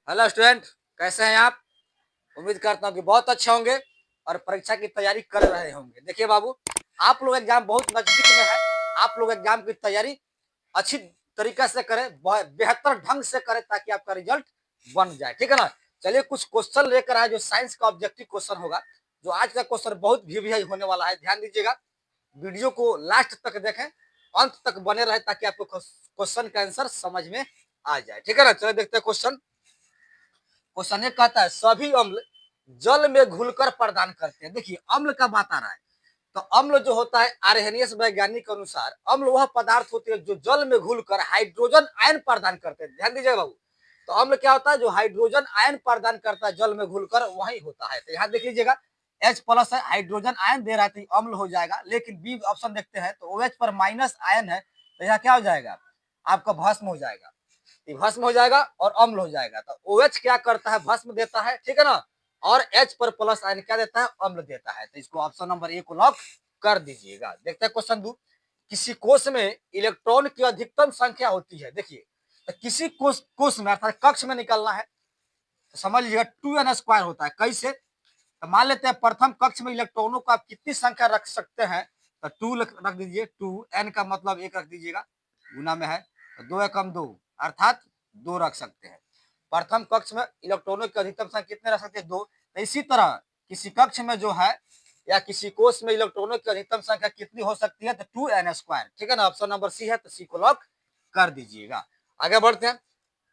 Hello student, कैसे हैं आप? उम्मीद करता हूँ कि बहुत अच्छे होंगे और परीक्षा की तैयारी कर रहे होंगे। देखिए बाबू, आप लोग एग्जाम बहुत नजदीक में है। आप लोग एग्जाम की तैयारी अच्छी तरीके से करें, बेहतर ढंग से करें ताकि आपका रिजल्ट बन जाए। ठीक है ना? चलिए कुछ क्वेश्चन लेकर आए जो साइंस का ऑब्जेक्टिव क्वेश्चन होगा। जो आज का क्वेश्चन बहुत भी होने वाला है, ध्यान दीजिएगा। वीडियो को लास्ट तक देखें, अंत तक बने रहे ताकि आपको क्वेश्चन का आंसर समझ में आ जाए। ठीक है ना? चलिए देखते हैं क्वेश्चन। क्वेश्चन एक कहता है सभी अम्ल जल में घुलकर प्रदान करते हैं। देखिए अम्ल का बात आ रहा है, तो अम्ल जो होता है आर्हेनियस वैज्ञानिक के अनुसार अम्ल वह पदार्थ होते हैं जो जल में घुलकर हाइड्रोजन आयन प्रदान करते हैं। ध्यान दीजिए बाबू, तो अम्ल क्या होता है? जो हाइड्रोजन आयन प्रदान करता है जल में घुलकर, वही होता है। तो यहाँ देख लीजिएगा H प्लस है, हाइड्रोजन आयन दे रहा है तो अम्ल हो जाएगा। लेकिन बी ऑप्शन देखते हैं तो OH पर माइनस आयन है, तो यहाँ क्या हो जाएगा? आपका भस्म हो जाएगा। भस्म हो जाएगा और अम्ल हो जाएगा। तो OH क्या करता है? भस्म देता है। ठीक है ना? और H पर प्लस आयन क्या देता है? अम्ल देता है। तो इसको ऑप्शन नंबर ए को लॉक कर दीजिएगा। देखते हैं क्वेश्चन 2। किसी कोष में इलेक्ट्रॉन की अधिकतम संख्या होती है। देखिए, तो किसी कोष में अर्थात कक्ष में निकलना है तो समझ लीजिएगा 2n² होता है। कैसे? तो मान लेते हैं प्रथम कक्ष में इलेक्ट्रॉनों को आप कितनी संख्या रख सकते हैं? तो 2 रख दीजिए। 2n का मतलब 1 रख दीजिएगा, गुना में है तो 2 एकम 2 अर्थात 2 रख सकते हैं। प्रथम कक्ष में इलेक्ट्रॉनों की अधिकतम संख्या कितने रख सकते हैं? 2। तो इसी तरह किसी कक्ष में जो है या किसी कोष में इलेक्ट्रॉनों की अधिकतम संख्या कितनी हो सकती है? तो 2n²। ठीक है ना? ऑप्शन नंबर सी है, तो सी को लॉक कर दीजिएगा। आगे बढ़ते हैं।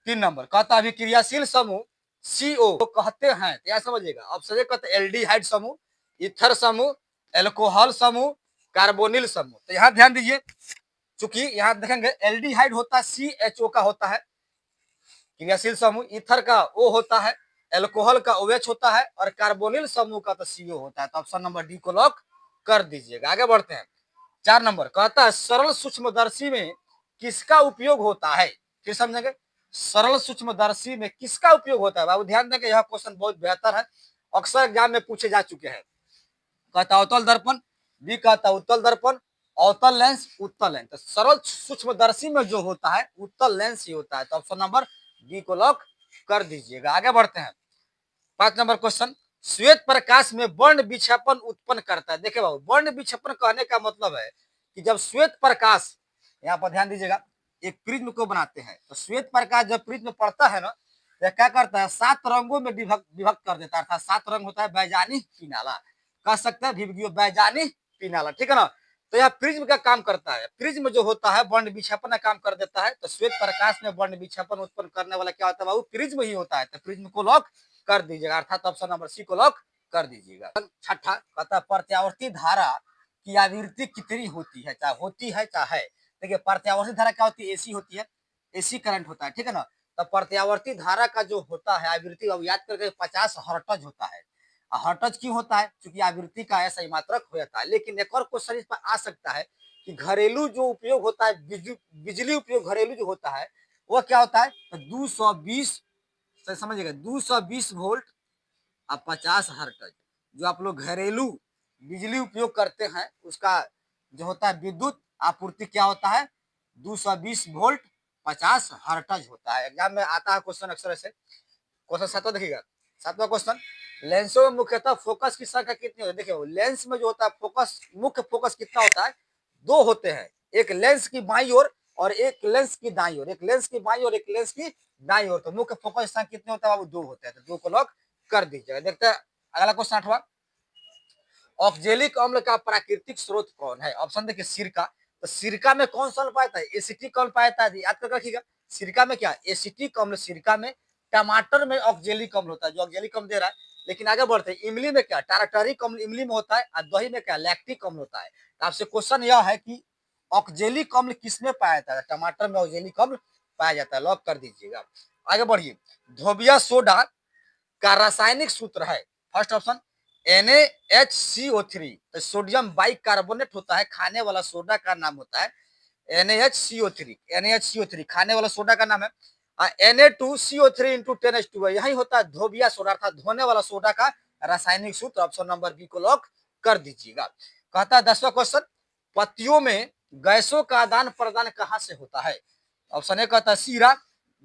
3 नंबर कहता है अभिक्रियाशील समूह CO को कहते हैं, तो यह समझिएगा। ऑप्शन ए कहते हैं एल्डिहाइड समूह, ईथर समूह, एल्कोहल समूह, कार्बोनिल समूह। तो यहाँ ध्यान दीजिए, चूंकि यहाँ देखेंगे एल्डिहाइड होता है CHO का होता है क्रियाशील समूह, ईथर का O होता है, एल्कोहल का OH होता है और कार्बोनिल समूह का तो CO होता है। तो ऑप्शन नंबर डी को लॉक कर दीजिएगा। आगे बढ़ते हैं। 4 नंबर कहता है सरल सूक्ष्मदर्शी में किसका उपयोग होता है? फिर समझेंगे, सरल सूक्ष्मदर्शी में किसका उपयोग होता है? बाबू ध्यान देंगे, यह क्वेश्चन बहुत बेहतर है, अक्सर एग्जाम में पूछे जा चुके हैं। कहता अवतल दर्पण, बी कहता उत्तल दर्पण, अवतल लेंस, उत्तल लेंस। तो सरल सूक्ष्मदर्शी में जो होता है उत्तल लेंस ही होता है। तो ऑप्शन नंबर बी को लॉक कर दीजिएगा। आगे बढ़ते हैं। 5 नंबर क्वेश्चन, श्वेत प्रकाश में वर्ण विक्षेपण उत्पन्न करता है। देखिए बाबू, वर्ण विक्षेपण कहने का मतलब है कि जब श्वेत प्रकाश, यहाँ पर ध्यान दीजिएगा, एक प्रिज्म को बनाते हैं तो श्वेत प्रकाश जब प्रिज्म पड़ता है ना, यह क्या करता है? 7 रंगों में विभक्त कर देता है। अर्थात 7 रंग होता है बैजानी पीनाला, कह सकते हैं विभगीय बैजानी पीनाला। ठीक है ना? तो यह प्रिज्म का काम करता है। प्रिज्म जो होता है वर्ण विक्षेपण का काम कर देता है। तो श्वेत प्रकाश में वर्ण विक्षेपण उत्पन्न करने वाला क्या होता है बाबू? प्रिज्म ही होता है। तो प्रिज्म को लॉक कर दीजिएगा, अर्थात ऑप्शन नंबर सी को लॉक कर दीजिएगा। छठा कहता है प्रत्यावर्ती धारा की आवृत्ति कितनी होती है? चाहे होती है चाहे है। देखिए प्रत्यावर्ती धारा क्या होती है? AC होती है, AC करंट होता है। ठीक है ना? तो प्रत्यावर्ती धारा का जो होता है आवृत्ति, अब याद करके 50 हर्ट्ज होता है। हर्ट्ज क्यों होता है? क्योंकि आवृत्ति का ऐसा ही मात्रक हो जाता है। लेकिन एक और क्वेश्चन इस पर आ सकता है कि घरेलू जो उपयोग होता है, बिजली उपयोग घरेलू जो होता है वो क्या होता है? तो 220, समझिएगा 220 वोल्ट और 50 हर्ट्ज। जो आप लोग घरेलू बिजली उपयोग करते हैं उसका जो होता है विद्युत आपूर्ति क्या होता है? 220 वोल्ट 50 हर्ट्ज होता है। एग्जाम में आता है क्वेश्चन अक्सर ऐसे। क्वेश्चन 7वां देखिएगा। 7वां क्वेश्चन, लेंसों में मुख्यतः फोकस की संख्या कितनी होती है? देखिए लेंस में जो होता है फोकस, मुख्य फोकस कितना होता है? 2 होते हैं, एक लेंस की बाईं ओर और एक लेंस की दाईं ओर, एक लेंस की बाईं ओर एक लेंस की दाईं ओर। तो मुख्य फोकस संख्या कितने होता है बाबू? 2 होते हैं। तो 2 को लॉक कर दीजिएगा। देखते हैं अगला क्वेश्चन 8वां। ऑक्जेलिक अम्ल का प्राकृतिक स्रोत कौन है? ऑप्शन देखिए सिरका। तो सिरका में कौन सा अम्ल पाया था? एसिटिक अम्ल पाया था। याद कर रखिएगा, सिरका में क्या? एसिटिक अम्ल सिरका में। टमाटर में ऑक्जेलिक अम्ल होता है, जो ऑक्जेलिक अम्ल दे रहा है। लेकिन आगे बढ़ते हैं, इमली में क्या? टारटारिक अम्ल इमली में होता है और दही में क्या? लैक्टिक अम्ल होता है। तो आपसे क्वेश्चन यह है कि ऑक्जेलिक अम्ल किसमें पाया जाता है? टमाटर में ऑक्जेलिक अम्ल पाया जाता है। लॉक कर दीजिएगा। आगे बढ़िए। धोबिया सोडा का रासायनिक सूत्र है, फर्स्ट ऑप्शन NaHCO3। तो सोडियम बाइकार्बोनेट होता है, खाने वाला सोडा का नाम होता है NaHCO3। NaHCO3 खाने वाला सोडा का नाम है। Na2CO3 इंटू 10H2 यही होता है धोबिया सोडा, अर्थात धोने वाला सोडा का रासायनिक सूत्र। ऑप्शन नंबर बी को लॉक कर दीजिएगा। कहता है 10वां क्वेश्चन, पत्तियों में गैसों का आदान प्रदान कहां से होता है? ऑप्शन ए कहता है सीरा,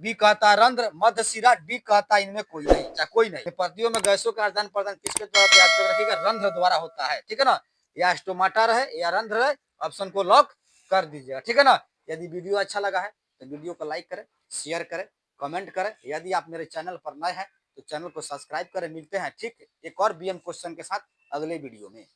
बी कहता रंध्र, मध्य शिरा, डी कहता इनमें कोई नहीं, चाहे कोई नहीं। पत्तियों में गैसों का आदान प्रदान किसके द्वारा याद कर रखिएगा, रंध्र द्वारा होता है, ठीक है ना। या स्टोमाटा रहे या रंध्र रहे, ऑप्शन को लॉक कर दीजिएगा, ठीक है ना। यदि वीडियो अच्छा लगा है तो वीडियो को लाइक करें, शेयर करें, कमेंट करें। यदि आप मेरे चैनल पर नए हैं तो चैनल को सब्सक्राइब करें। मिलते हैं ठीक एक और बीएम क्वेश्चन के साथ अगले वीडियो में।